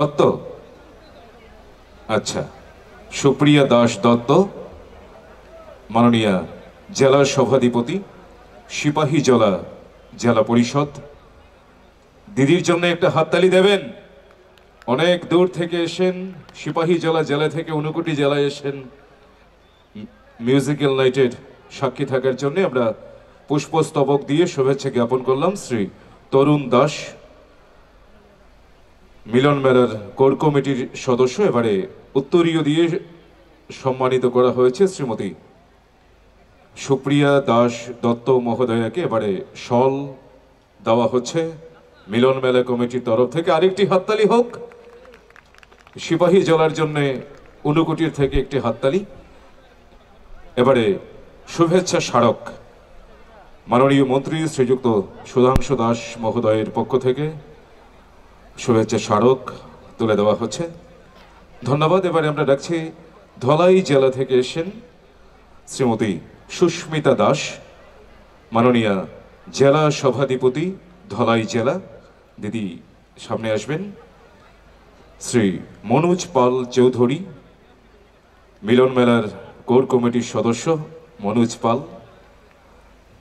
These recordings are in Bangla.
দত্ত। আচ্ছা, সুপ্রিয়া দাস দত্ত, মাননীয় জেলা সভাধিপতি, সিপাহীজলা জেলা পরিষদ। দিদির জন্য একটা হাততালি দেবেন। অনেক দূর থেকে এসেন, সিপাহীজলা জেলা থেকে ঊনকোটি জেলায় এসেন মিউজিক্যাল নাইটের সাক্ষী থাকার জন্য। আমরা পুষ্পস্তবক দিয়ে শুভেচ্ছা জ্ঞাপন করলাম। শ্রী তরুণ দাস, মিলন মেলার কোর কমিটির সদস্য। এবারে উত্তরীয় দিয়ে সম্মানিত করা হয়েছে শ্রীমতী সুপ্রিয়া দাস দত্ত মহোদয়াকে। এবারে শল দেওয়া হচ্ছে মিলন মেলা কমিটির তরফ থেকে। আরেকটি হাততালি হোক সিপাহী জেলার জন্য, ঊনকোটির থেকে একটি হাততালি। এবারে শুভেচ্ছা স্মারক মাননীয় মন্ত্রী শ্রীযুক্ত সুধাংশু দাস মহোদয়ের পক্ষ থেকে শুভেচ্ছা স্মারক তুলে দেওয়া হচ্ছে। ধন্যবাদ। এবারে আমরা ডাকছি ধলাই জেলা থেকে এসেছেন শ্রীমতী সুস্মিতা দাস, মাননীয় জেলা সভাধিপতি ধলাই জেলা। দিদি সামনে আসবেন। শ্রী মনোজ পাল চৌধুরী, মিলন মেলার কোর কমিটির সদস্য মনোজ পাল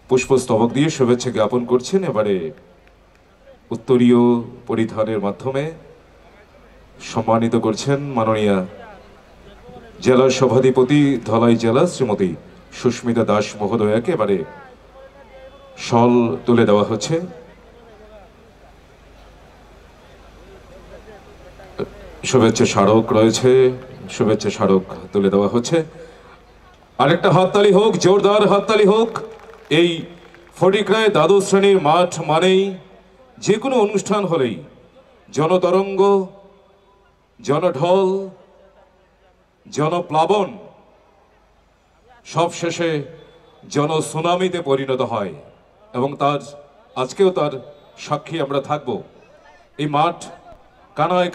পুষ্পস্তবক দিয়ে শুভেচ্ছা জ্ঞাপন করছেন। এবারে উত্তরীয় পরিধানের মাধ্যমে সম্মানিত করছেন মাননীয় জেলা সভাধিপতি ধলাই জেলা শ্রীমতী সুস্মিতা দাস মহোদয়াকে। এবারে শল তুলে দেওয়া হচ্ছে। শুভেচ্ছা স্মারক রয়েছে, শুভেচ্ছা স্মারক তুলে দেওয়া হচ্ছে। আরেকটা হাততালি হোক, জোরদার হাততালি হোক। এই ফটিকরায় দ্বাদশ শ্রেণীর মাঠ মানেই যে কোনো অনুষ্ঠান হলেই জনতরঙ্গ, জনঢল, জনপ্লাবন সব শেষে জনসুনামিতে পরিণত হয় এবং তার আজকেও তার সাক্ষী আমরা থাকব। এই মাঠ কানায়